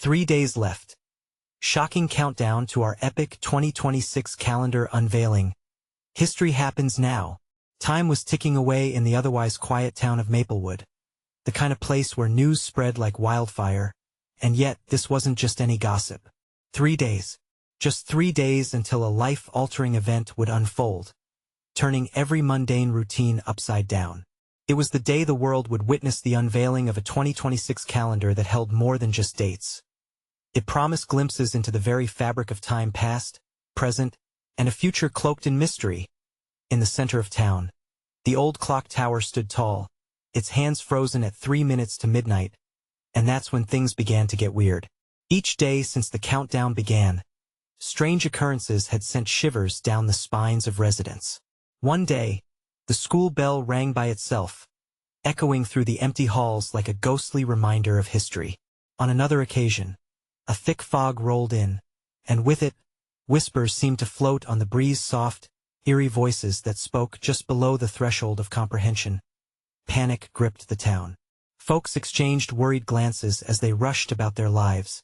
3 days left. Shocking countdown to our epic 2026 calendar unveiling. History happens now. Time was ticking away in the otherwise quiet town of Maplewood. The kind of place where news spread like wildfire. And yet, this wasn't just any gossip. 3 days. Just 3 days until a life-altering event would unfold, turning every mundane routine upside down. It was the day the world would witness the unveiling of a 2026 calendar that held more than just dates. It promised glimpses into the very fabric of time past, present, and a future cloaked in mystery. In the center of town, the old clock tower stood tall, its hands frozen at 3 minutes to midnight, and that's when things began to get weird. Each day since the countdown began, strange occurrences had sent shivers down the spines of residents. One day, the school bell rang by itself, echoing through the empty halls like a ghostly reminder of history. On another occasion, a thick fog rolled in, and with it, whispers seemed to float on the breeze, soft, eerie voices that spoke just below the threshold of comprehension. Panic gripped the town. Folks exchanged worried glances as they rushed about their lives,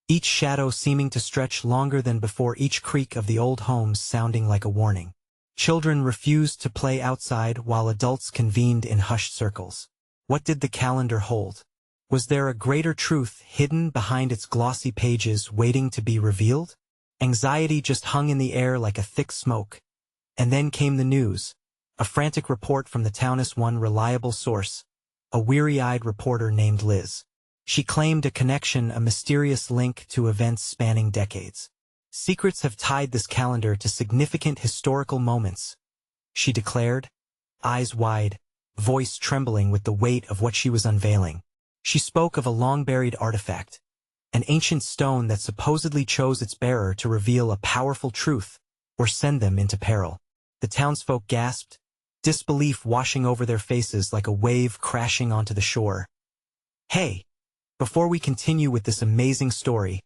each shadow seeming to stretch longer than before, each creak of the old homes sounding like a warning. Children refused to play outside while adults convened in hushed circles. What did the calendar hold? Was there a greater truth hidden behind its glossy pages waiting to be revealed? Anxiety just hung in the air like a thick smoke. And then came the news, a frantic report from the town's one reliable source, a weary-eyed reporter named Liz. She claimed a connection, a mysterious link to events spanning decades. Secrets have tied this calendar to significant historical moments, she declared, eyes wide, voice trembling with the weight of what she was unveiling. She spoke of a long-buried artifact, an ancient stone that supposedly chose its bearer to reveal a powerful truth or send them into peril. The townsfolk gasped, disbelief washing over their faces like a wave crashing onto the shore. Hey, before we continue with this amazing story,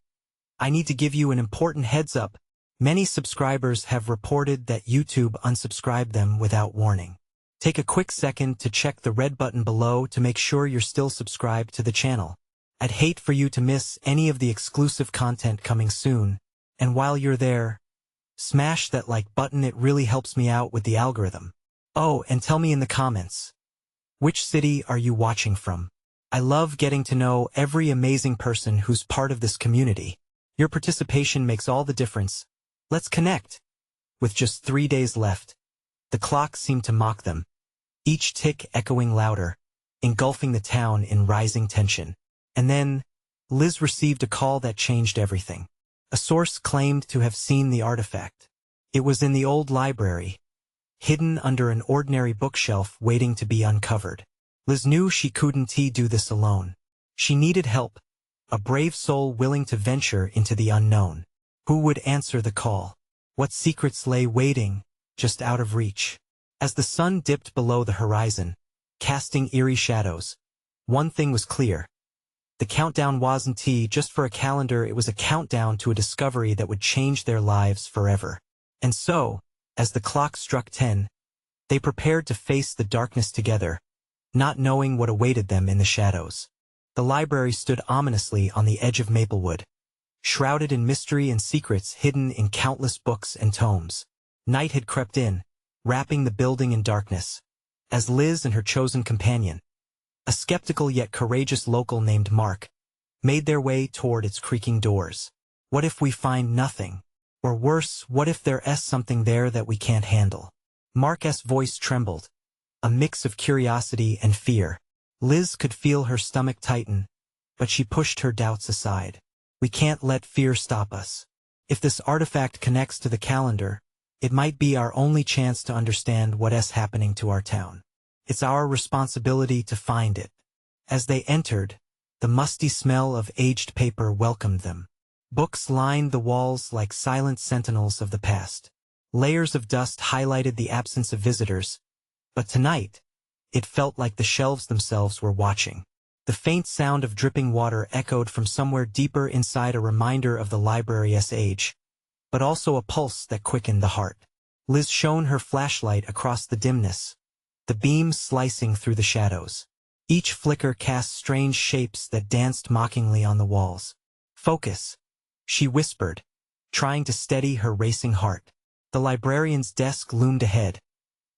I need to give you an important heads up. Many subscribers have reported that YouTube unsubscribed them without warning. Take a quick second to check the red button below to make sure you're still subscribed to the channel. I'd hate for you to miss any of the exclusive content coming soon, and while you're there, smash that like button, it really helps me out with the algorithm. Oh, and tell me in the comments, which city are you watching from? I love getting to know every amazing person who's part of this community. Your participation makes all the difference. Let's connect. With just 3 days left, the clock seemed to mock them, each tick echoing louder, engulfing the town in rising tension. And then, Liz received a call that changed everything. A source claimed to have seen the artifact. It was in the old library, hidden under an ordinary bookshelf waiting to be uncovered. Liz knew she couldn't do this alone. She needed help, a brave soul willing to venture into the unknown. Who would answer the call? What secrets lay waiting, just out of reach? As the sun dipped below the horizon, casting eerie shadows, one thing was clear. The countdown wasn't just for a calendar, it was a countdown to a discovery that would change their lives forever. And so, as the clock struck 10, they prepared to face the darkness together, not knowing what awaited them in the shadows. The library stood ominously on the edge of Maplewood, shrouded in mystery and secrets hidden in countless books and tomes. Night had crept in, wrapping the building in darkness, as Liz and her chosen companion, a skeptical yet courageous local named Mark, made their way toward its creaking doors. What if we find nothing? Or worse, what if there's something there that we can't handle? Mark's voice trembled, a mix of curiosity and fear. Liz could feel her stomach tighten, but she pushed her doubts aside. We can't let fear stop us. If this artifact connects to the calendar, it might be our only chance to understand what's happening to our town. It's our responsibility to find it. As they entered, the musty smell of aged paper welcomed them. Books lined the walls like silent sentinels of the past. Layers of dust highlighted the absence of visitors, but tonight, it felt like the shelves themselves were watching. The faint sound of dripping water echoed from somewhere deeper inside, a reminder of the library's age, but also a pulse that quickened the heart. Liz shone her flashlight across the dimness, the beams slicing through the shadows. Each flicker cast strange shapes that danced mockingly on the walls. Focus, she whispered, trying to steady her racing heart. The librarian's desk loomed ahead,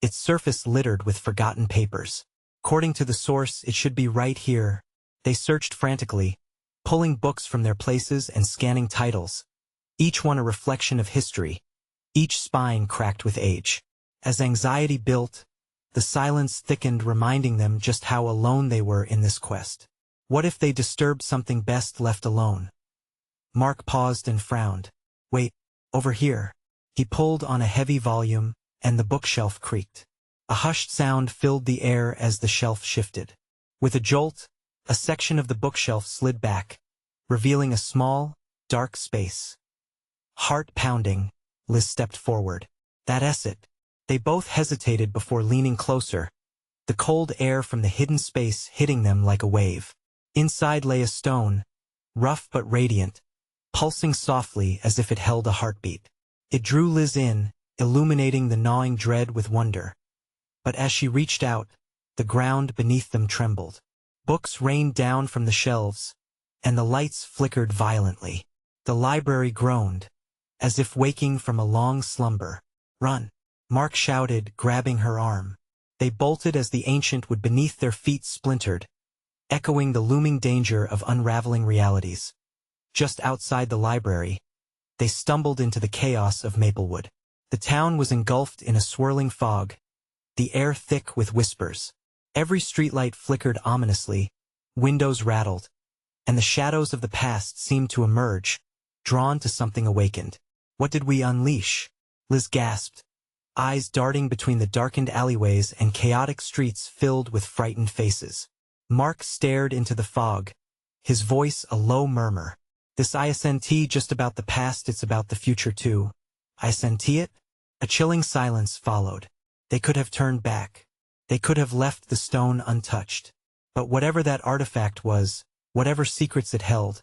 its surface littered with forgotten papers. According to the source, it should be right here. They searched frantically, pulling books from their places and scanning titles, each one a reflection of history, each spine cracked with age. As anxiety built, the silence thickened, reminding them just how alone they were in this quest. What if they disturbed something best left alone? Mark paused and frowned. Wait, over here. He pulled on a heavy volume, and the bookshelf creaked. A hushed sound filled the air as the shelf shifted. With a jolt, a section of the bookshelf slid back, revealing a small, dark space. Heart pounding, Liz stepped forward. That's it. They both hesitated before leaning closer, the cold air from the hidden space hitting them like a wave. Inside lay a stone, rough but radiant, pulsing softly as if it held a heartbeat. It drew Liz in, illuminating the gnawing dread with wonder. But as she reached out, the ground beneath them trembled. Books rained down from the shelves, and the lights flickered violently. The library groaned, as if waking from a long slumber. Run! Mark shouted, grabbing her arm. They bolted as the ancient wood beneath their feet splintered, echoing the looming danger of unraveling realities. Just outside the library, they stumbled into the chaos of Maplewood. The town was engulfed in a swirling fog, the air thick with whispers. Every streetlight flickered ominously, windows rattled, and the shadows of the past seemed to emerge, drawn to something awakened. What did we unleash? Liz gasped, eyes darting between the darkened alleyways and chaotic streets filled with frightened faces. Mark stared into the fog, his voice a low murmur. This isn't just about the past, it's about the future too. Isn't it? A chilling silence followed. They could have turned back. They could have left the stone untouched. But whatever that artifact was, whatever secrets it held,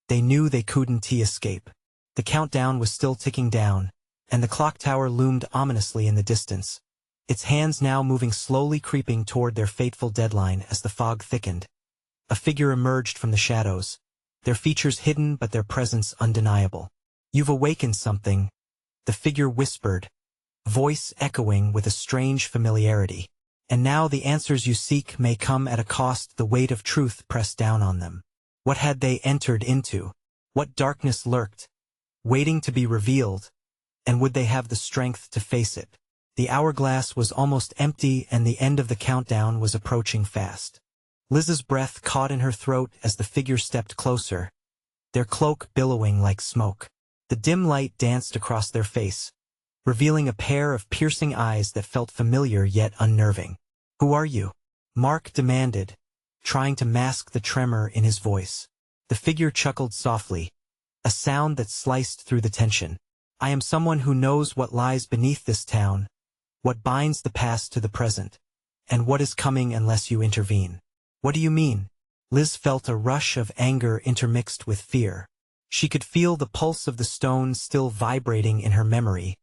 they knew they couldn't escape. The countdown was still ticking down, and the clock tower loomed ominously in the distance, its hands now moving slowly, creeping toward their fateful deadline. As the fog thickened, a figure emerged from the shadows, their features hidden but their presence undeniable. You've awakened something, the figure whispered, voice echoing with a strange familiarity. And now the answers you seek may come at a cost, the weight of truth pressed down on them. What had they entered into? What darkness lurked, waiting to be revealed? And would they have the strength to face it? The hourglass was almost empty and the end of the countdown was approaching fast. Liz's breath caught in her throat as the figure stepped closer, their cloak billowing like smoke. The dim light danced across their face, revealing a pair of piercing eyes that felt familiar yet unnerving. Who are you? Mark demanded, trying to mask the tremor in his voice. The figure chuckled softly, a sound that sliced through the tension. I am someone who knows what lies beneath this town, what binds the past to the present, and what is coming unless you intervene. What do you mean? Liz felt a rush of anger intermixed with fear. She could feel the pulse of the stone still vibrating in her memory,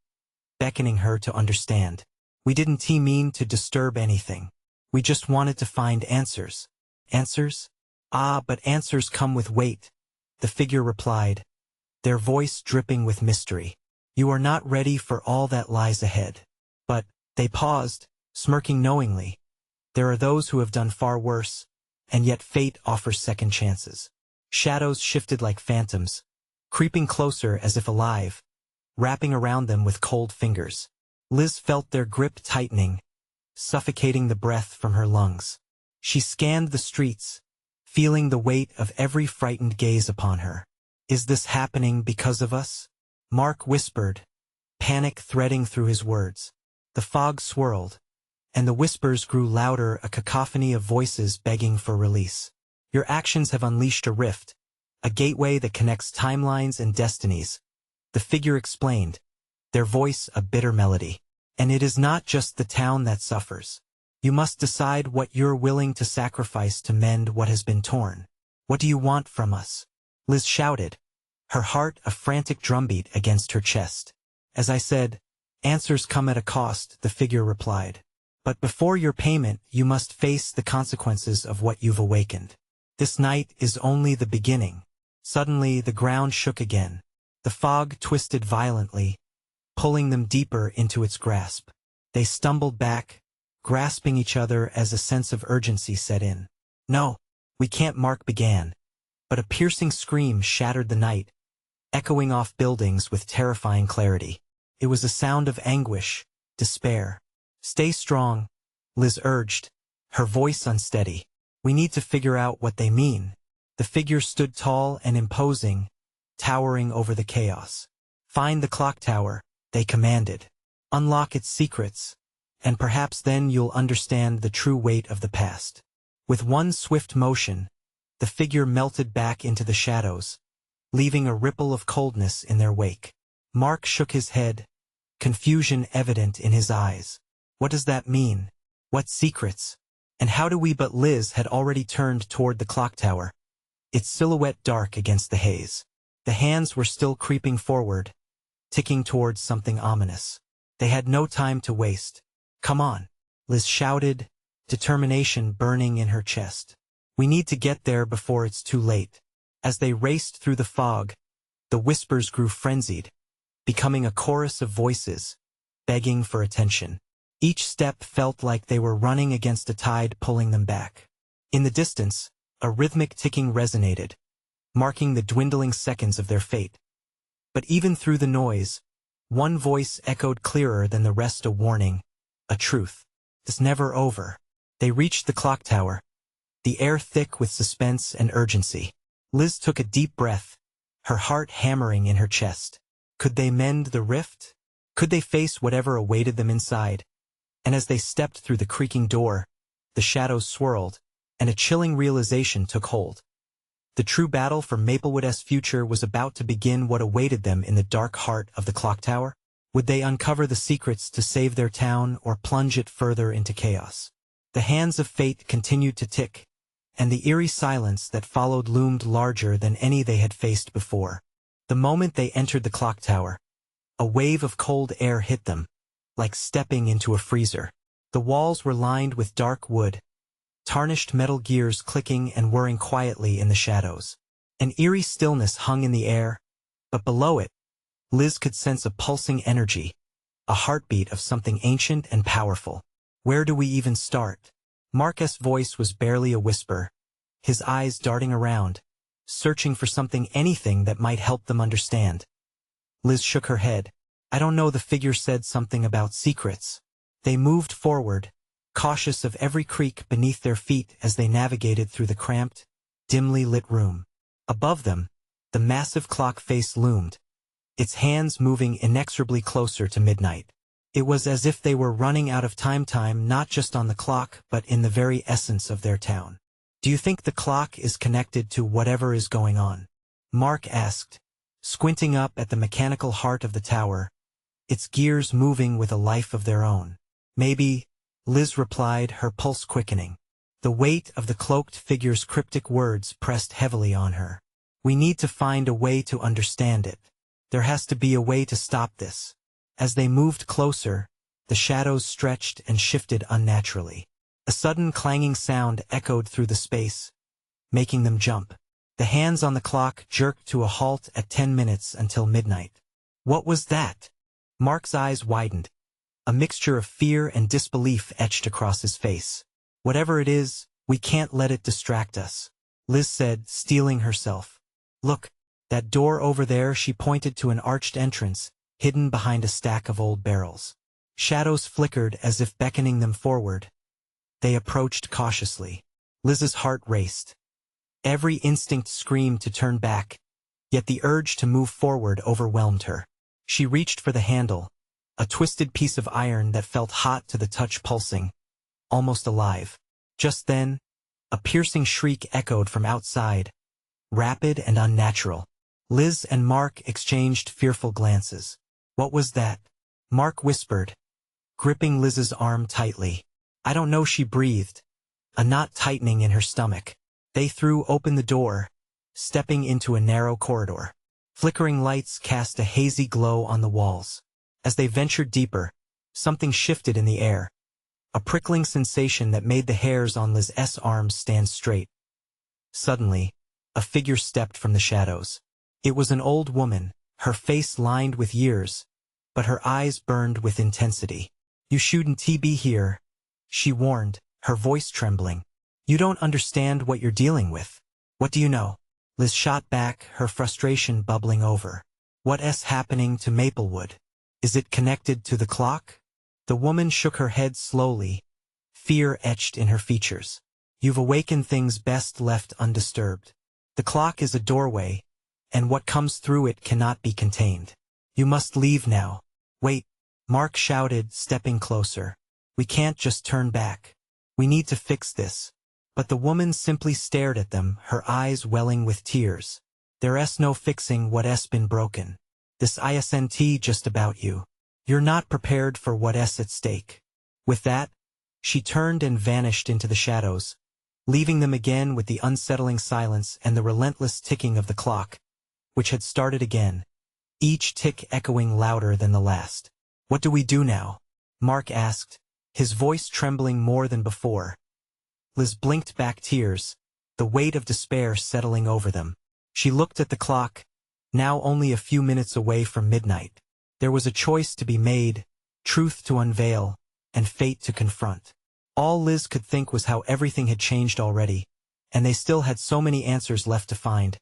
beckoning her to understand. We didn't mean to disturb anything. We just wanted to find answers. Answers? Ah, but answers come with weight, the figure replied, their voice dripping with mystery. You are not ready for all that lies ahead. But, they paused, smirking knowingly. There are those who have done far worse, and yet fate offers second chances. Shadows shifted like phantoms, creeping closer as if alive, wrapping around them with cold fingers. Liz felt their grip tightening, suffocating the breath from her lungs. She scanned the streets, feeling the weight of every frightened gaze upon her. Is this happening because of us? Mark whispered, panic threading through his words. The fog swirled, and the whispers grew louder, a cacophony of voices begging for release. Your actions have unleashed a rift, a gateway that connects timelines and destinies, the figure explained, their voice a bitter melody. And it is not just the town that suffers. You must decide what you're willing to sacrifice to mend what has been torn. What do you want from us? Liz shouted, her heart a frantic drumbeat against her chest. As I said, answers come at a cost, the figure replied. But before your payment, you must face the consequences of what you've awakened. This night is only the beginning. Suddenly, the ground shook again. The fog twisted violently, pulling them deeper into its grasp. They stumbled back, grasping each other as a sense of urgency set in. "No, we can't," Mark began. But a piercing scream shattered the night, echoing off buildings with terrifying clarity. It was a sound of anguish, despair. "Stay strong," Liz urged, her voice unsteady. "We need to figure out what they mean." The figure stood tall and imposing, towering over the chaos. "Find the clock tower," they commanded. "Unlock its secrets, and perhaps then you'll understand the true weight of the past." With one swift motion, the figure melted back into the shadows, leaving a ripple of coldness in their wake. Mark shook his head, confusion evident in his eyes. "What does that mean? What secrets? And how do we?" But Liz had already turned toward the clock tower, its silhouette dark against the haze. The hands were still creeping forward, ticking towards something ominous. They had no time to waste. "Come on," Liz shouted, determination burning in her chest. "We need to get there before it's too late." As they raced through the fog, the whispers grew frenzied, becoming a chorus of voices, begging for attention. Each step felt like they were running against a tide pulling them back. In the distance, a rhythmic ticking resonated, marking the dwindling seconds of their fate. But even through the noise, one voice echoed clearer than the rest, a warning, a truth. It's never over. They reached the clock tower, the air thick with suspense and urgency. Liz took a deep breath, her heart hammering in her chest. Could they mend the rift? Could they face whatever awaited them inside? And as they stepped through the creaking door, the shadows swirled, and a chilling realization took hold. The true battle for Maplewood's future was about to begin. What awaited them in the dark heart of the clock tower? Would they uncover the secrets to save their town or plunge it further into chaos? The hands of fate continued to tick, and the eerie silence that followed loomed larger than any they had faced before. The moment they entered the clock tower, a wave of cold air hit them, like stepping into a freezer. The walls were lined with dark wood, tarnished metal gears clicking and whirring quietly in the shadows. An eerie stillness hung in the air, but below it, Liz could sense a pulsing energy, a heartbeat of something ancient and powerful. "Where do we even start?" Mark's voice was barely a whisper, his eyes darting around, searching for something, anything that might help them understand. Liz shook her head. "I don't know." The figure said something about secrets. They moved forward, cautious of every creak beneath their feet as they navigated through the cramped, dimly lit room. Above them, the massive clock face loomed, its hands moving inexorably closer to midnight. It was as if they were running out of time, not just on the clock, but in the very essence of their town. "Do you think the clock is connected to whatever is going on?" Mark asked, squinting up at the mechanical heart of the tower, its gears moving with a life of their own. "Maybe," Liz replied, her pulse quickening. The weight of the cloaked figure's cryptic words pressed heavily on her. "We need to find a way to understand it. There has to be a way to stop this." As they moved closer, the shadows stretched and shifted unnaturally. A sudden clanging sound echoed through the space, making them jump. The hands on the clock jerked to a halt at 10 minutes until midnight. What was that? Mark's eyes widened. A mixture of fear and disbelief etched across his face. "Whatever it is, we can't let it distract us," Liz said, steeling herself. "Look, that door over there." She pointed to an arched entrance, hidden behind a stack of old barrels. Shadows flickered as if beckoning them forward. They approached cautiously. Liz's heart raced. Every instinct screamed to turn back, yet the urge to move forward overwhelmed her. She reached for the handle, a twisted piece of iron that felt hot to the touch, pulsing, almost alive. Just then, a piercing shriek echoed from outside, rapid and unnatural. Liz and Mark exchanged fearful glances. "What was that?" Mark whispered, gripping Liz's arm tightly. "I don't know," she breathed, a knot tightening in her stomach. They threw open the door, stepping into a narrow corridor. Flickering lights cast a hazy glow on the walls. As they ventured deeper, something shifted in the air, a prickling sensation that made the hairs on Liz's arms stand straight. Suddenly, a figure stepped from the shadows. It was an old woman, her face lined with years, but her eyes burned with intensity. "You shouldn't be here," she warned, her voice trembling. "You don't understand what you're dealing with. What do you know?" Liz shot back, her frustration bubbling over. "What's happening to Maplewood? Is it connected to the clock?" The woman shook her head slowly, fear etched in her features. "You've awakened things best left undisturbed. The clock is a doorway, and what comes through it cannot be contained. You must leave now." "Wait," Mark shouted, stepping closer. "We can't just turn back. We need to fix this." But the woman simply stared at them, her eyes welling with tears. "There's no fixing what's been broken. This isn't just about you. You're not prepared for what's at stake." With that, she turned and vanished into the shadows, leaving them again with the unsettling silence and the relentless ticking of the clock, which had started again, each tick echoing louder than the last. "What do we do now?" Mark asked, his voice trembling more than before. Liz blinked back tears, the weight of despair settling over them. She looked at the clock, now only a few minutes away from midnight. There was a choice to be made, truth to unveil, and fate to confront. All Liz could think was how everything had changed already, and they still had so many answers left to find.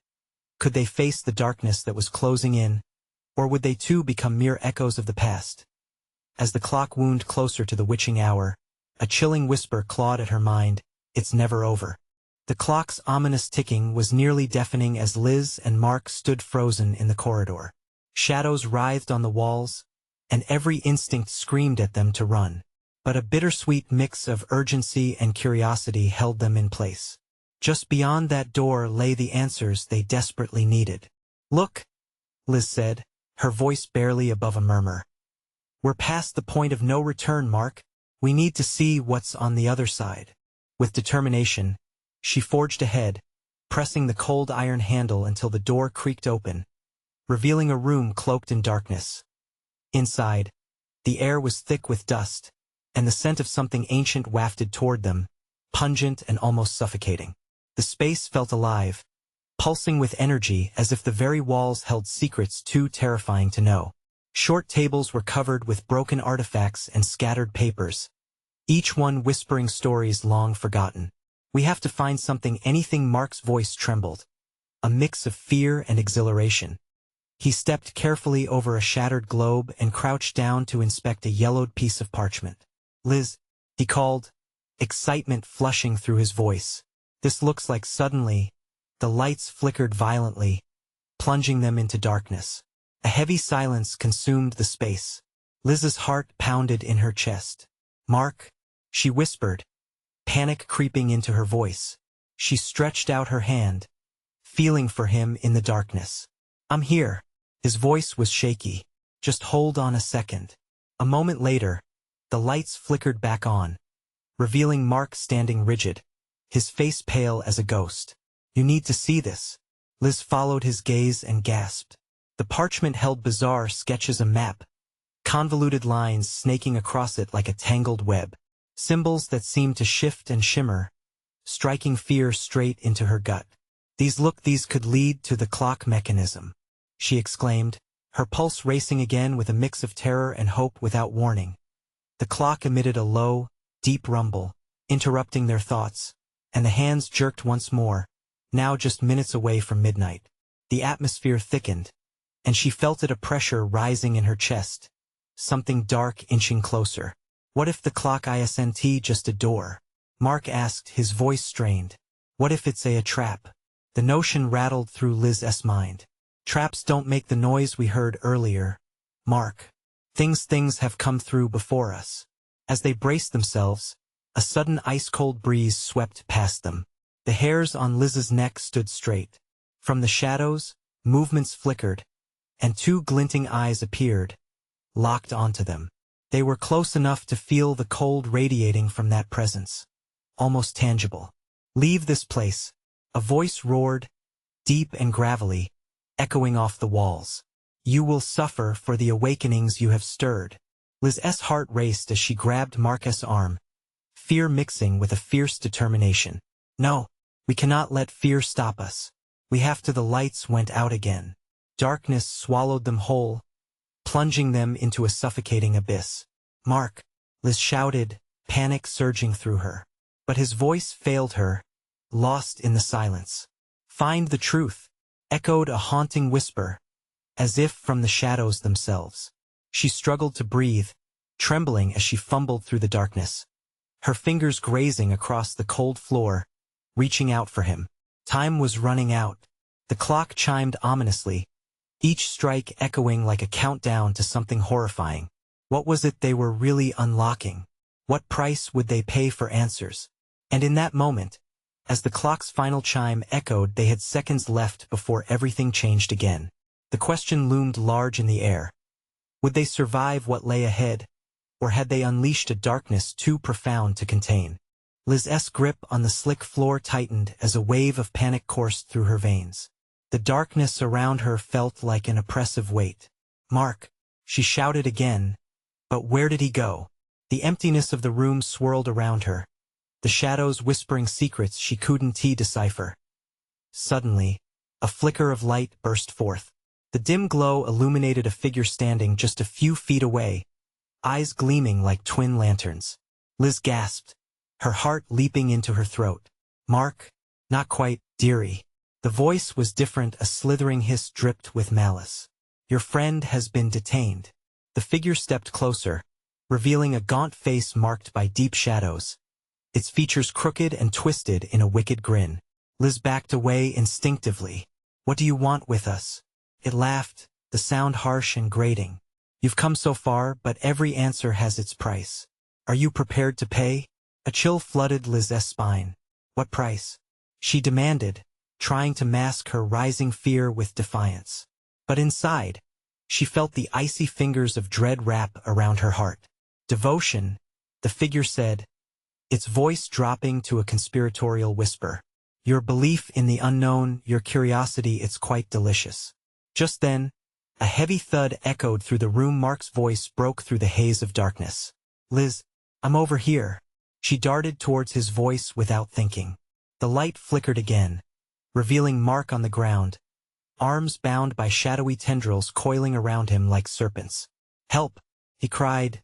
Could they face the darkness that was closing in, or would they too become mere echoes of the past? As the clock wound closer to the witching hour, a chilling whisper clawed at her mind, "It's never over." The clock's ominous ticking was nearly deafening as Liz and Mark stood frozen in the corridor. Shadows writhed on the walls, and every instinct screamed at them to run. But a bittersweet mix of urgency and curiosity held them in place. Just beyond that door lay the answers they desperately needed. "Look," Liz said, her voice barely above a murmur. "We're past the point of no return, Mark. We need to see what's on the other side." With determination, she forged ahead, pressing the cold iron handle until the door creaked open, revealing a room cloaked in darkness. Inside, the air was thick with dust, and the scent of something ancient wafted toward them, pungent and almost suffocating. The space felt alive, pulsing with energy as if the very walls held secrets too terrifying to know. Short tables were covered with broken artifacts and scattered papers, each one whispering stories long forgotten. "We have to find something." Anything. Mark's voice trembled, a mix of fear and exhilaration. He stepped carefully over a shattered globe and crouched down to inspect a yellowed piece of parchment. "Liz," he called, excitement flushing through his voice. "This looks like." Suddenly, the lights flickered violently, plunging them into darkness. A heavy silence consumed the space. Liz's heart pounded in her chest. "Mark," she whispered, panic creeping into her voice. She stretched out her hand, feeling for him in the darkness. "I'm here." His voice was shaky. "Just hold on a second." A moment later, the lights flickered back on, revealing Mark standing rigid, his face pale as a ghost. "You need to see this." Liz followed his gaze and gasped. The parchment held bizarre sketches, a map, convoluted lines snaking across it like a tangled web, symbols that seemed to shift and shimmer, striking fear straight into her gut. These could lead to the clock mechanism," she exclaimed, her pulse racing again with a mix of terror and hope. Without warning, the clock emitted a low, deep rumble, interrupting their thoughts, and the hands jerked once more, now just minutes away from midnight. The atmosphere thickened, and she felt it, a pressure rising in her chest, something dark inching closer. "What if the clock isn't just a door?" Mark asked, his voice strained. "What if it's a trap?" The notion rattled through Liz's mind. "Traps don't make the noise we heard earlier, Mark. Things have come through before us." As they braced themselves, a sudden ice-cold breeze swept past them. The hairs on Liz's neck stood straight. From the shadows, movements flickered, and two glinting eyes appeared, locked onto them. They were close enough to feel the cold radiating from that presence, almost tangible. "Leave this place," a voice roared, deep and gravelly, echoing off the walls. "You will suffer for the awakenings you have stirred." Liz's heart raced as she grabbed Mark's arm, fear mixing with a fierce determination. "No, we cannot let fear stop us. We have to. The lights went out again. Darkness swallowed them whole, plunging them into a suffocating abyss. Mark, Liz shouted, panic surging through her. But his voice failed her, lost in the silence. Find the truth, echoed a haunting whisper, as if from the shadows themselves. She struggled to breathe, trembling as she fumbled through the darkness, her fingers grazing across the cold floor, reaching out for him. Time was running out. The clock chimed ominously, each strike echoing like a countdown to something horrifying. What was it they were really unlocking? What price would they pay for answers? And in that moment, as the clock's final chime echoed, they had seconds left before everything changed again. The question loomed large in the air. Would they survive what lay ahead, or had they unleashed a darkness too profound to contain? Liz's grip on the slick floor tightened as a wave of panic coursed through her veins. The darkness around her felt like an oppressive weight. Mark, she shouted again, but where did he go? The emptiness of the room swirled around her, the shadows whispering secrets she couldn't decipher. Suddenly, a flicker of light burst forth. The dim glow illuminated a figure standing just a few feet away, eyes gleaming like twin lanterns. Liz gasped, her heart leaping into her throat. Mark? Not quite, dearie. The voice was different, a slithering hiss dripped with malice. Your friend has been detained. The figure stepped closer, revealing a gaunt face marked by deep shadows, its features crooked and twisted in a wicked grin. Liz backed away instinctively. What do you want with us? It laughed, the sound harsh and grating. You've come so far, but every answer has its price. Are you prepared to pay? A chill flooded Liz's spine. What price? She demanded, trying to mask her rising fear with defiance. But inside, she felt the icy fingers of dread wrap around her heart. Devotion, the figure said, its voice dropping to a conspiratorial whisper. Your belief in the unknown, your curiosity, it's quite delicious. Just then, a heavy thud echoed through the room. Mark's voice broke through the haze of darkness. Liz, I'm over here. She darted towards his voice without thinking. The light flickered again, revealing Mark on the ground, arms bound by shadowy tendrils coiling around him like serpents. Help, he cried,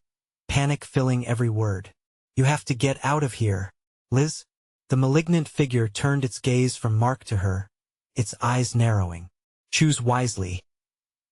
panic filling every word. You have to get out of here. Liz? The malignant figure turned its gaze from Mark to her, its eyes narrowing. Choose wisely.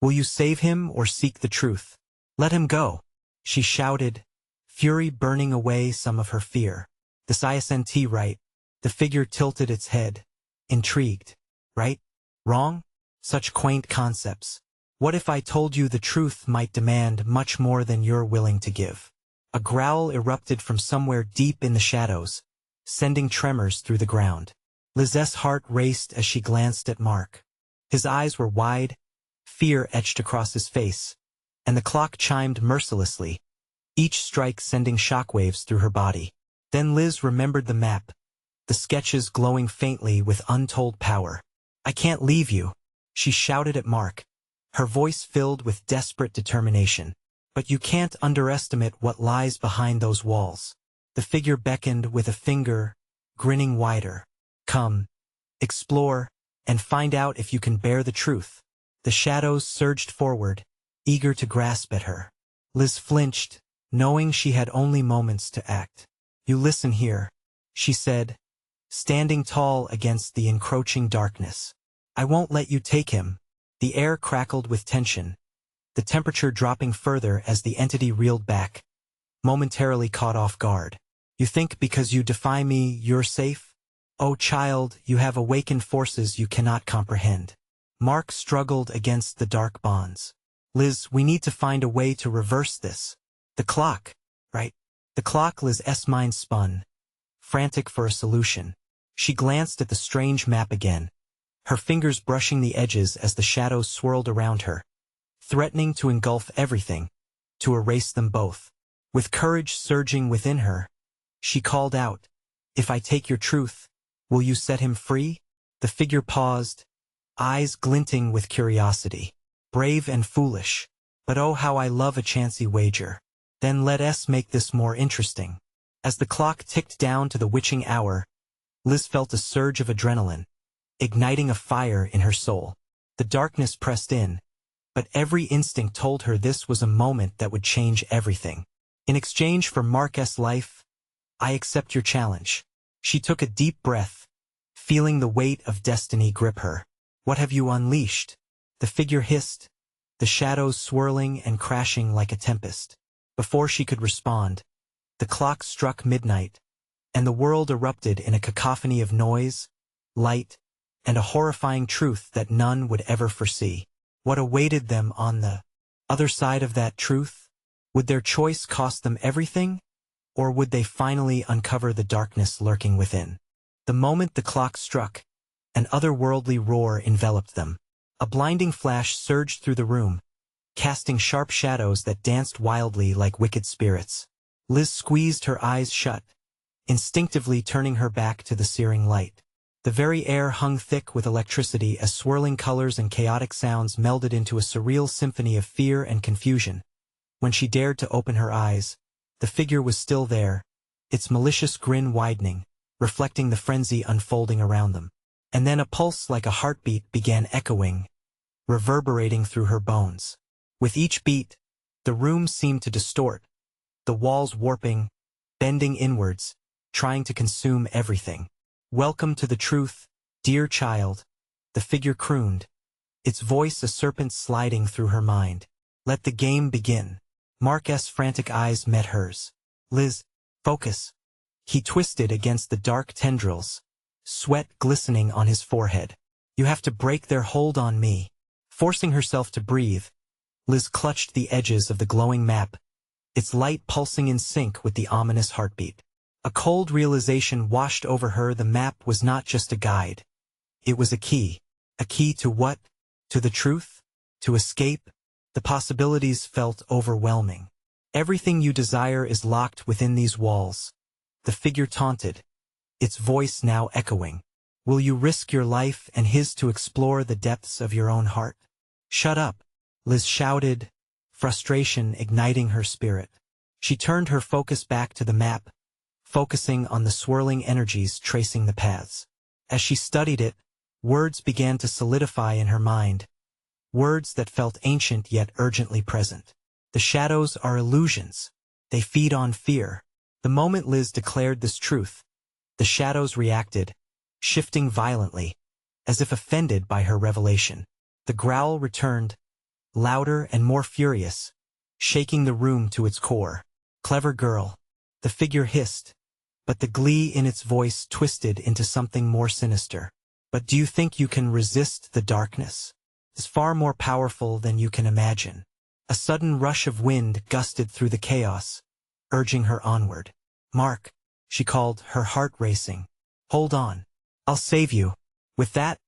Will you save him or seek the truth? Let him go, she shouted, fury burning away some of her fear. This isn't right. The figure tilted its head, intrigued. Right? Wrong? Such quaint concepts. What if I told you the truth might demand much more than you're willing to give? A growl erupted from somewhere deep in the shadows, sending tremors through the ground. Liz's heart raced as she glanced at Mark. His eyes were wide, fear etched across his face, and the clock chimed mercilessly, each strike sending shockwaves through her body. Then Liz remembered the map, the sketches glowing faintly with untold power. I can't leave you, she shouted at Mark, her voice filled with desperate determination. But you can't underestimate what lies behind those walls. The figure beckoned with a finger, grinning wider. Come, explore, and find out if you can bear the truth. The shadows surged forward, eager to grasp at her. Liz flinched, knowing she had only moments to act. You listen here, she said, standing tall against the encroaching darkness. I won't let you take him. The air crackled with tension, the temperature dropping further as the entity reeled back, momentarily caught off guard. You think because you defy me, you're safe? Oh child, you have awakened forces you cannot comprehend. Mark struggled against the dark bonds. Liz, we need to find a way to reverse this. The clock, right? The clock. Liz's mind spun, frantic for a solution. She glanced at the strange map again, her fingers brushing the edges as the shadows swirled around her, threatening to engulf everything, to erase them both. With courage surging within her, she called out, If I take your truth, will you set him free? The figure paused, eyes glinting with curiosity. Brave and foolish, but oh how I love a chancy wager. Then let us make this more interesting. As the clock ticked down to the witching hour, Liz felt a surge of adrenaline, igniting a fire in her soul. The darkness pressed in, but every instinct told her this was a moment that would change everything. In exchange for Mark's life, I accept your challenge. She took a deep breath, feeling the weight of destiny grip her. What have you unleashed? The figure hissed, the shadows swirling and crashing like a tempest. Before she could respond, the clock struck midnight, and the world erupted in a cacophony of noise, light, and a horrifying truth that none would ever foresee. What awaited them on the other side of that truth? Would their choice cost them everything, or would they finally uncover the darkness lurking within? The moment the clock struck, an otherworldly roar enveloped them. A blinding flash surged through the room, casting sharp shadows that danced wildly like wicked spirits. Liz squeezed her eyes shut, instinctively turning her back to the searing light. The very air hung thick with electricity as swirling colors and chaotic sounds melded into a surreal symphony of fear and confusion. When she dared to open her eyes, the figure was still there, its malicious grin widening, reflecting the frenzy unfolding around them. And then a pulse like a heartbeat began echoing, reverberating through her bones. With each beat, the room seemed to distort, the walls warping, bending inwards, trying to consume everything. Welcome to the truth, dear child, the figure crooned, its voice a serpent sliding through her mind. Let the game begin. Mark's frantic eyes met hers. Liz, focus. He twisted against the dark tendrils, sweat glistening on his forehead. You have to break their hold on me. Forcing herself to breathe, Liz clutched the edges of the glowing map, its light pulsing in sync with the ominous heartbeat. A cold realization washed over her. The map was not just a guide. It was a key. A key to what? To the truth? To escape? The possibilities felt overwhelming. Everything you desire is locked within these walls. The figure taunted, its voice now echoing. Will you risk your life and his to explore the depths of your own heart? Shut up, Liz shouted, frustration igniting her spirit. She turned her focus back to the map, focusing on the swirling energies tracing the paths. As she studied it, words began to solidify in her mind, words that felt ancient yet urgently present. The shadows are illusions. They feed on fear. The moment Liz declared this truth, the shadows reacted, shifting violently, as if offended by her revelation. The growl returned, louder and more furious, shaking the room to its core. Clever girl, the figure hissed, but the glee in its voice twisted into something more sinister. But do you think you can resist the darkness? It's far more powerful than you can imagine. A sudden rush of wind gusted through the chaos, urging her onward. Mark, she called, her heart racing. Hold on. I'll save you. With that,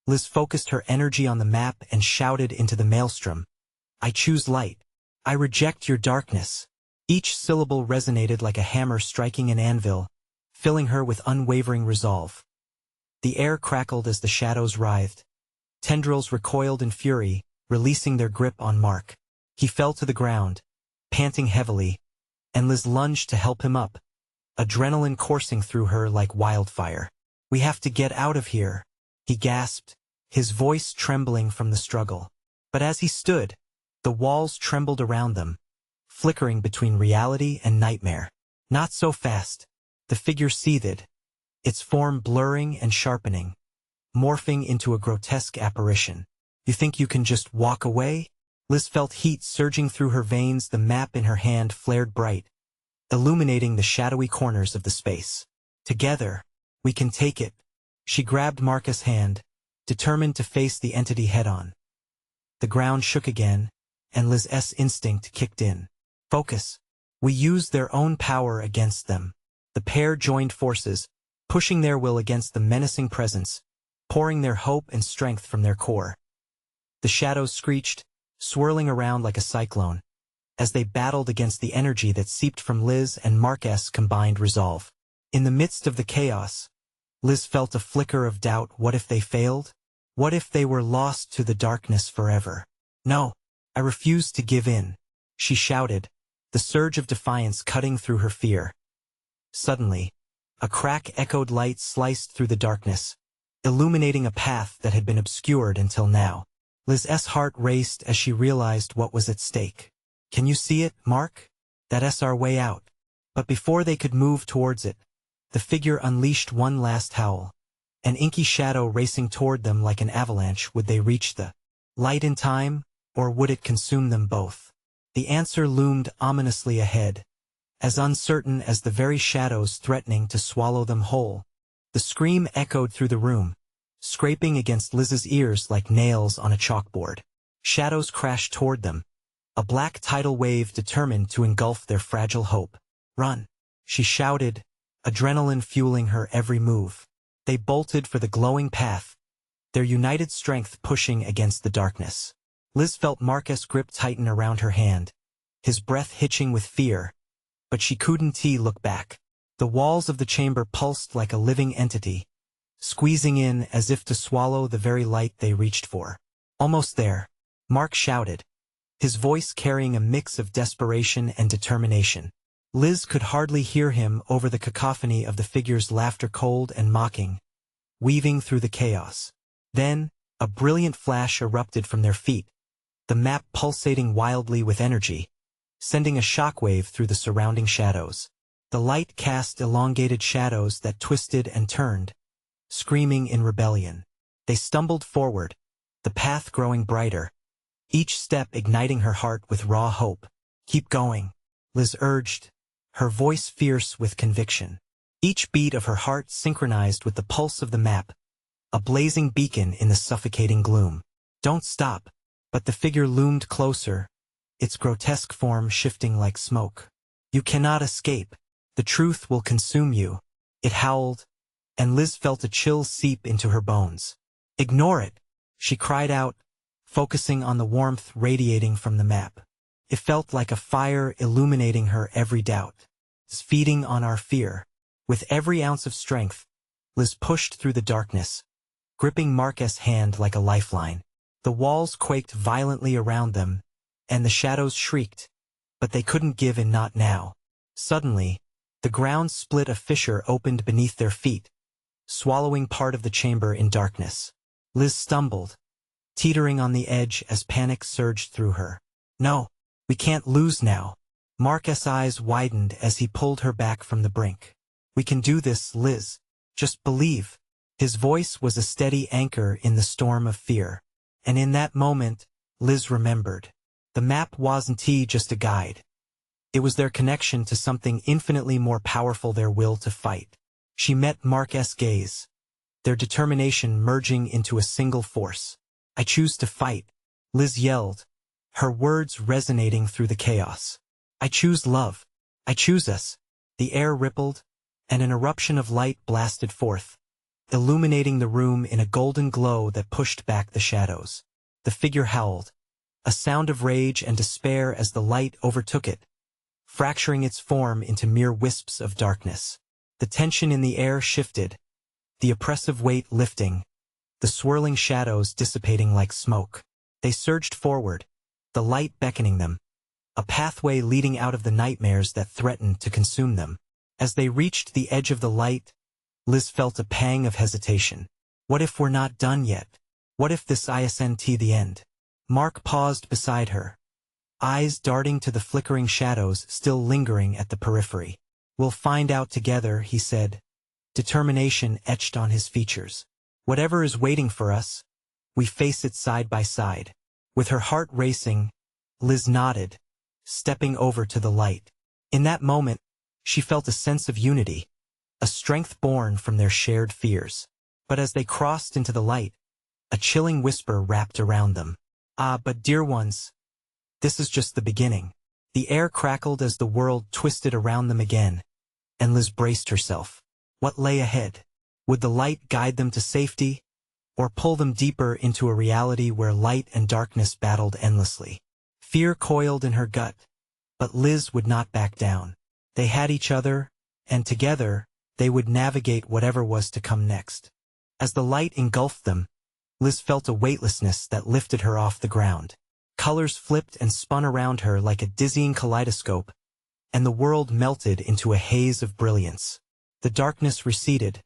Liz focused her energy on the map and shouted into the maelstrom. I choose light. I reject your darkness. Each syllable resonated like a hammer striking an anvil, filling her with unwavering resolve. The air crackled as the shadows writhed. Tendrils recoiled in fury, releasing their grip on Mark. He fell to the ground, panting heavily, and Liz lunged to help him up, adrenaline coursing through her like wildfire. We have to get out of here, he gasped, his voice trembling from the struggle. But as he stood, the walls trembled around them, flickering between reality and nightmare. Not so fast. The figure seethed, its form blurring and sharpening, morphing into a grotesque apparition. You think you can just walk away? Liz felt heat surging through her veins. The map in her hand flared bright, illuminating the shadowy corners of the space. Together, we can take it. She grabbed Mark's hand, determined to face the entity head-on. The ground shook again, and Liz's instinct kicked in. Focus. We used their own power against them. The pair joined forces, pushing their will against the menacing presence, pouring their hope and strength from their core. The shadows screeched, swirling around like a cyclone, as they battled against the energy that seeped from Liz and Mark's combined resolve. In the midst of the chaos, Liz felt a flicker of doubt. What if they failed? What if they were lost to the darkness forever? No, I refuse to give in, she shouted, the surge of defiance cutting through her fear. Suddenly, a crack echoed. Light sliced through the darkness, illuminating a path that had been obscured until now. Liz's heart raced as she realized what was at stake. "Can you see it, Mark? That's our way out." But before they could move towards it, the figure unleashed one last howl. An inky shadow racing toward them like an avalanche. Would they reach the light in time, or would it consume them both? The answer loomed ominously ahead, as uncertain as the very shadows threatening to swallow them whole. The scream echoed through the room, scraping against Liz's ears like nails on a chalkboard. Shadows crashed toward them, a black tidal wave determined to engulf their fragile hope. "Run!" she shouted, adrenaline fueling her every move. They bolted for the glowing path, their united strength pushing against the darkness. Liz felt Mark's grip tighten around her hand, his breath hitching with fear, but she couldn't look back. The walls of the chamber pulsed like a living entity, squeezing in as if to swallow the very light they reached for. "Almost there," Mark shouted, his voice carrying a mix of desperation and determination. Liz could hardly hear him over the cacophony of the figure's laughter, cold and mocking, weaving through the chaos. Then, a brilliant flash erupted from their feet, the map pulsating wildly with energy, sending a shockwave through the surrounding shadows. The light cast elongated shadows that twisted and turned, screaming in rebellion. They stumbled forward, the path growing brighter, each step igniting her heart with raw hope. "Keep going," Liz urged, her voice fierce with conviction. Each beat of her heart synchronized with the pulse of the map, a blazing beacon in the suffocating gloom. "Don't stop." But the figure loomed closer, its grotesque form shifting like smoke. "You cannot escape. The truth will consume you," it howled, and Liz felt a chill seep into her bones. "Ignore it," she cried out, focusing on the warmth radiating from the map. It felt like a fire illuminating her every doubt, feeding on our fear. With every ounce of strength, Liz pushed through the darkness, gripping Mark's hand like a lifeline. The walls quaked violently around them, and the shadows shrieked, but they couldn't give in, not now. Suddenly, the ground split, a fissure opened beneath their feet, swallowing part of the chamber in darkness. Liz stumbled, teetering on the edge as panic surged through her. "No, we can't lose now." Mark's eyes widened as he pulled her back from the brink. "We can do this, Liz. Just believe." His voice was a steady anchor in the storm of fear. And in that moment, Liz remembered. The map wasn't just a guide. It was their connection to something infinitely more powerful, their will to fight. She met Mark's gaze, their determination merging into a single force. "I choose to fight," Liz yelled, her words resonating through the chaos. "I choose love. I choose us." The air rippled, and an eruption of light blasted forth, illuminating the room in a golden glow that pushed back the shadows. The figure howled, a sound of rage and despair as the light overtook it, fracturing its form into mere wisps of darkness. The tension in the air shifted, the oppressive weight lifting, the swirling shadows dissipating like smoke. They surged forward, the light beckoning them, a pathway leading out of the nightmares that threatened to consume them. As they reached the edge of the light, Liz felt a pang of hesitation. What if we're not done yet? What if this isn't the end? Mark paused beside her, eyes darting to the flickering shadows still lingering at the periphery. "We'll find out together," he said, determination etched on his features. "Whatever is waiting for us, we face it side by side." With her heart racing, Liz nodded, stepping over to the light. In that moment, she felt a sense of unity, a strength born from their shared fears. But as they crossed into the light, a chilling whisper wrapped around them. "Ah, but dear ones, this is just the beginning." The air crackled as the world twisted around them again, and Liz braced herself. What lay ahead? Would the light guide them to safety, or pull them deeper into a reality where light and darkness battled endlessly? Fear coiled in her gut, but Liz would not back down. They had each other, and together, they would navigate whatever was to come next. As the light engulfed them, Liz felt a weightlessness that lifted her off the ground. Colors flipped and spun around her like a dizzying kaleidoscope, and the world melted into a haze of brilliance. The darkness receded,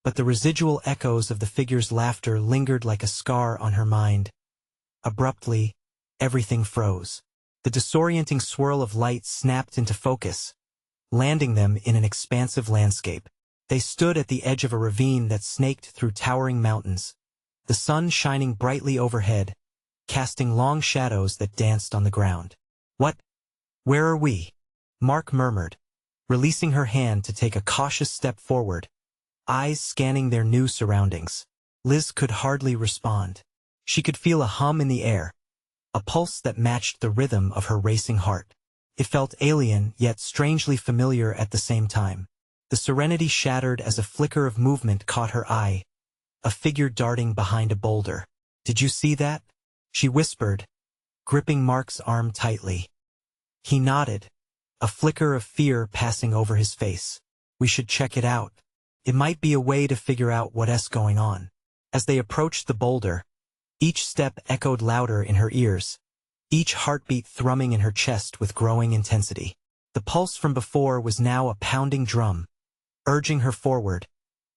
but the residual echoes of the figure's laughter lingered like a scar on her mind. Abruptly, everything froze. The disorienting swirl of light snapped into focus, landing them in an expansive landscape. They stood at the edge of a ravine that snaked through towering mountains, the sun shining brightly overhead, casting long shadows that danced on the ground. "What? Where are we?" Mark murmured, releasing her hand to take a cautious step forward, eyes scanning their new surroundings. Liz could hardly respond. She could feel a hum in the air, a pulse that matched the rhythm of her racing heart. It felt alien, yet strangely familiar at the same time. The serenity shattered as a flicker of movement caught her eye, a figure darting behind a boulder. "Did you see that?" she whispered, gripping Mark's arm tightly. He nodded, a flicker of fear passing over his face. "We should check it out. It might be a way to figure out what's going on." As they approached the boulder, each step echoed louder in her ears, each heartbeat thrumming in her chest with growing intensity. The pulse from before was now a pounding drum, urging her forward,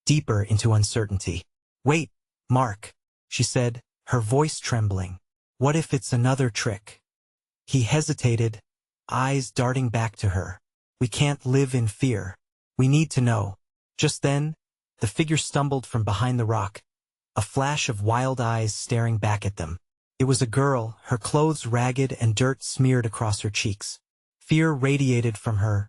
deeper into uncertainty. "Wait, Mark," she said, her voice trembling. "What if it's another trick?" He hesitated, eyes darting back to her. "We can't live in fear. We need to know." Just then, the figure stumbled from behind the rock, a flash of wild eyes staring back at them. It was a girl, her clothes ragged and dirt smeared across her cheeks. Fear radiated from her,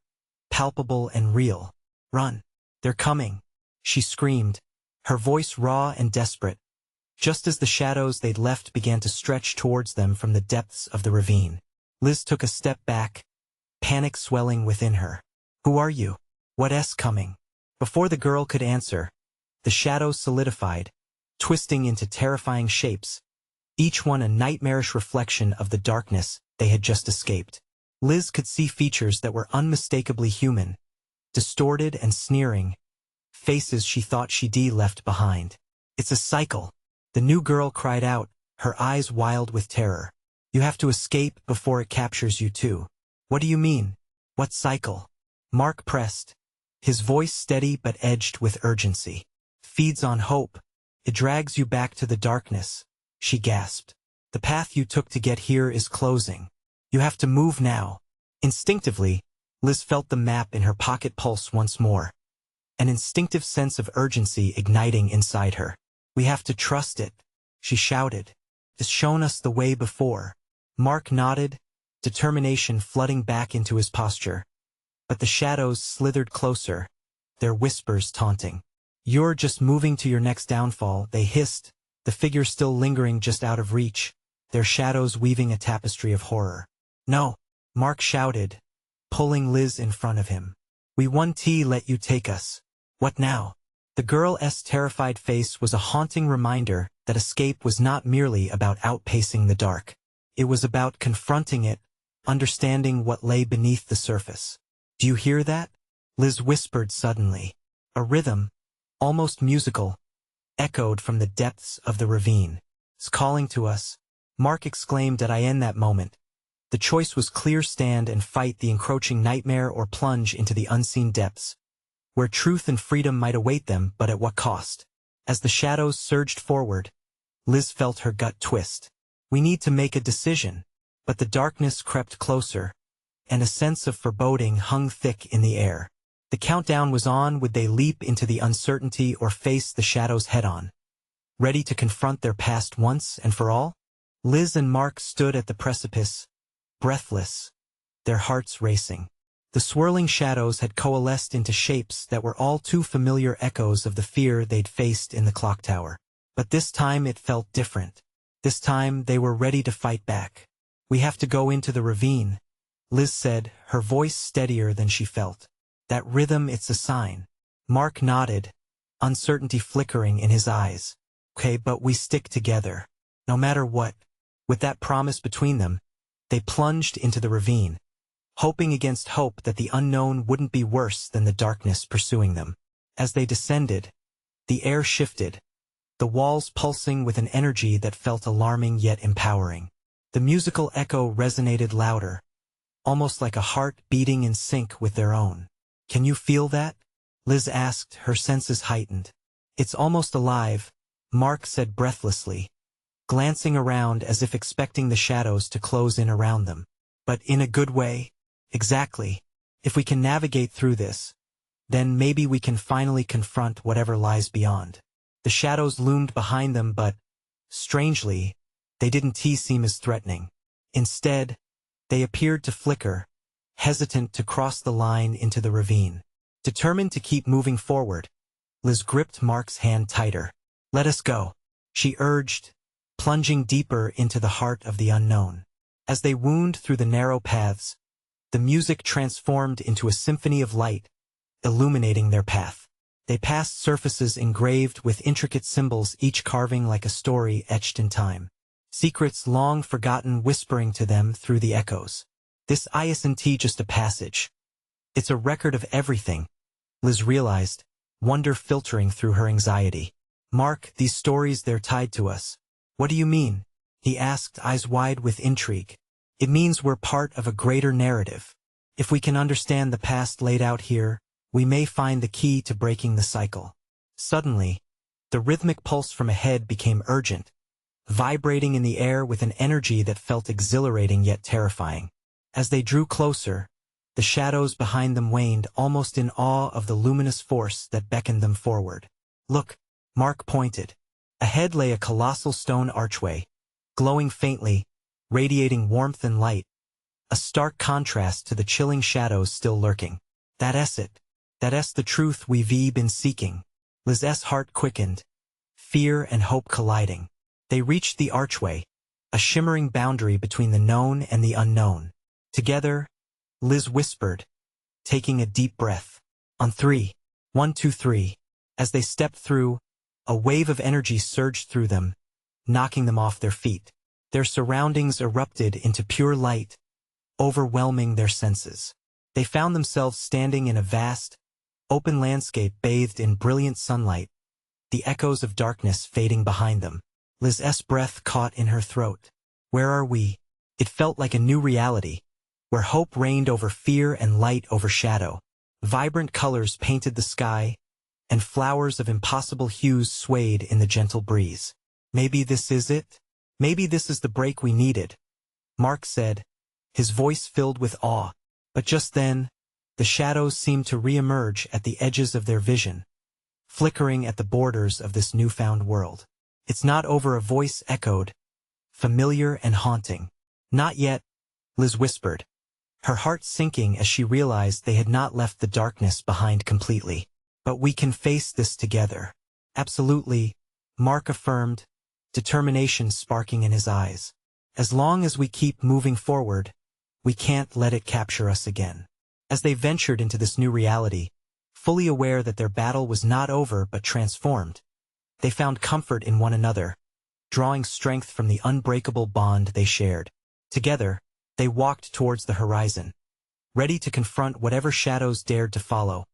palpable and real. "Run! They're coming!" she screamed, her voice raw and desperate, just as the shadows they'd left began to stretch towards them from the depths of the ravine. Liz took a step back, panic swelling within her. "Who are you? What's coming?" Before the girl could answer, the shadows solidified, twisting into terrifying shapes, each one a nightmarish reflection of the darkness they had just escaped. Liz could see features that were unmistakably human, distorted and sneering, faces she thought she'd left behind. "It's a cycle," the new girl cried out, her eyes wild with terror. "You have to escape before it captures you too." "What do you mean? What cycle?" Mark pressed, his voice steady but edged with urgency. "Feeds on hope. It drags you back to the darkness," she gasped. "The path you took to get here is closing. You have to move now." Instinctively, Liz felt the map in her pocket pulse once more, an instinctive sense of urgency igniting inside her. "We have to trust it," she shouted. "It's shown us the way before." Mark nodded, determination flooding back into his posture. But the shadows slithered closer, their whispers taunting. "You're just moving to your next downfall," they hissed, the figure still lingering just out of reach, their shadows weaving a tapestry of horror. "No," Mark shouted, pulling Liz in front of him. "We won't let you take us." "What now?" The girl's terrified face was a haunting reminder that escape was not merely about outpacing the dark. It was about confronting it, understanding what lay beneath the surface. "Do you hear that?" Liz whispered suddenly. A rhythm, almost musical, echoed from the depths of the ravine. "It's calling to us," Mark exclaimed in that moment. The choice was clear: stand and fight the encroaching nightmare or plunge into the unseen depths, where truth and freedom might await them, but at what cost? As the shadows surged forward, Liz felt her gut twist. "We need to make a decision." But the darkness crept closer, and a sense of foreboding hung thick in the air. The countdown was on. Would they leap into the uncertainty or face the shadows head-on, ready to confront their past once and for all? Liz and Mark stood at the precipice, breathless, their hearts racing. The swirling shadows had coalesced into shapes that were all too familiar echoes of the fear they'd faced in the clock tower. But this time it felt different. This time they were ready to fight back. "We have to go into the ravine," Liz said, her voice steadier than she felt. "That rhythm, it's a sign." Mark nodded, uncertainty flickering in his eyes. "Okay, but we stick together, no matter what." With that promise between them, they plunged into the ravine, hoping against hope that the unknown wouldn't be worse than the darkness pursuing them. As they descended, the air shifted, the walls pulsing with an energy that felt alarming yet empowering. The musical echo resonated louder, almost like a heart beating in sync with their own. "Can you feel that?" Liz asked, her senses heightened. It's almost alive, Mark said breathlessly, glancing around as if expecting the shadows to close in around them. But in a good way? Exactly. If we can navigate through this, then maybe we can finally confront whatever lies beyond. The shadows loomed behind them, but, strangely, they didn't seem as threatening. Instead, they appeared to flicker, hesitant to cross the line into the ravine. Determined to keep moving forward, Liz gripped Mark's hand tighter. "Let us go," she urged, plunging deeper into the heart of the unknown. As they wound through the narrow paths, the music transformed into a symphony of light, illuminating their path. They passed surfaces engraved with intricate symbols, each carving like a story etched in time. Secrets long forgotten whispering to them through the echoes. "This isn't just a passage. It's a record of everything," Liz realized, wonder filtering through her anxiety. "Mark, these stories, they're tied to us." "What do you mean?" he asked, eyes wide with intrigue. "It means we're part of a greater narrative. If we can understand the past laid out here, we may find the key to breaking the cycle." Suddenly, the rhythmic pulse from ahead became urgent, vibrating in the air with an energy that felt exhilarating yet terrifying. As they drew closer, the shadows behind them waned, almost in awe of the luminous force that beckoned them forward. "Look," Mark pointed. Ahead lay a colossal stone archway, glowing faintly, radiating warmth and light, a stark contrast to the chilling shadows still lurking. "That's it. That's the truth we've been seeking." Liz's heart quickened, fear and hope colliding. They reached the archway, a shimmering boundary between the known and the unknown. Together, Liz whispered, taking a deep breath. "On three. 1, 2, 3. As they stepped through, a wave of energy surged through them, knocking them off their feet. Their surroundings erupted into pure light, overwhelming their senses. They found themselves standing in a vast, open landscape bathed in brilliant sunlight, the echoes of darkness fading behind them. Liz's breath caught in her throat. Where are we? It felt like a new reality, where hope reigned over fear and light over shadow. Vibrant colors painted the sky, and flowers of impossible hues swayed in the gentle breeze. "Maybe this is it? Maybe this is the break we needed," Mark said, his voice filled with awe. But just then, the shadows seemed to re-emerge at the edges of their vision, flickering at the borders of this newfound world. "It's not over," a voice echoed, familiar and haunting. "Not yet," Liz whispered, her heart sinking as she realized they had not left the darkness behind completely. "But we can face this together." "Absolutely," Mark affirmed, determination sparking in his eyes. "As long as we keep moving forward, we can't let it capture us again." As they ventured into this new reality, fully aware that their battle was not over but transformed, they found comfort in one another, drawing strength from the unbreakable bond they shared. Together, they walked towards the horizon, ready to confront whatever shadows dared to follow.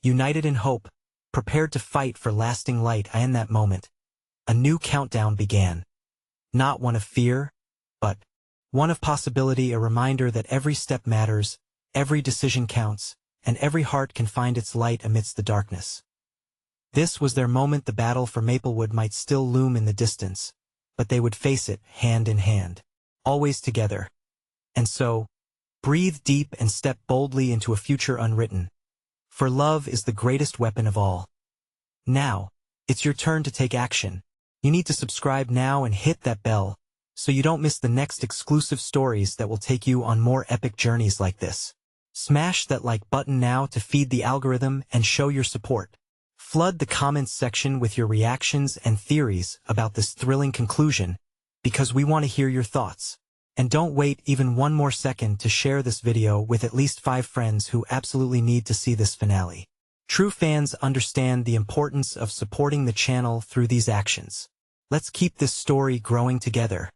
United in hope, prepared to fight for lasting light. In that moment, a new countdown began. Not one of fear, but one of possibility, a reminder that every step matters, every decision counts, and every heart can find its light amidst the darkness. This was their moment. The battle for Maplewood might still loom in the distance, but they would face it hand in hand, always together. And so, breathe deep and step boldly into a future unwritten. For love is the greatest weapon of all. Now, it's your turn to take action. You need to subscribe now and hit that bell, so you don't miss the next exclusive stories that will take you on more epic journeys like this. Smash that like button now to feed the algorithm and show your support. Flood the comments section with your reactions and theories about this thrilling conclusion, because we want to hear your thoughts. And don't wait even one more second to share this video with at least 5 friends who absolutely need to see this finale. True fans understand the importance of supporting the channel through these actions. Let's keep this story growing together.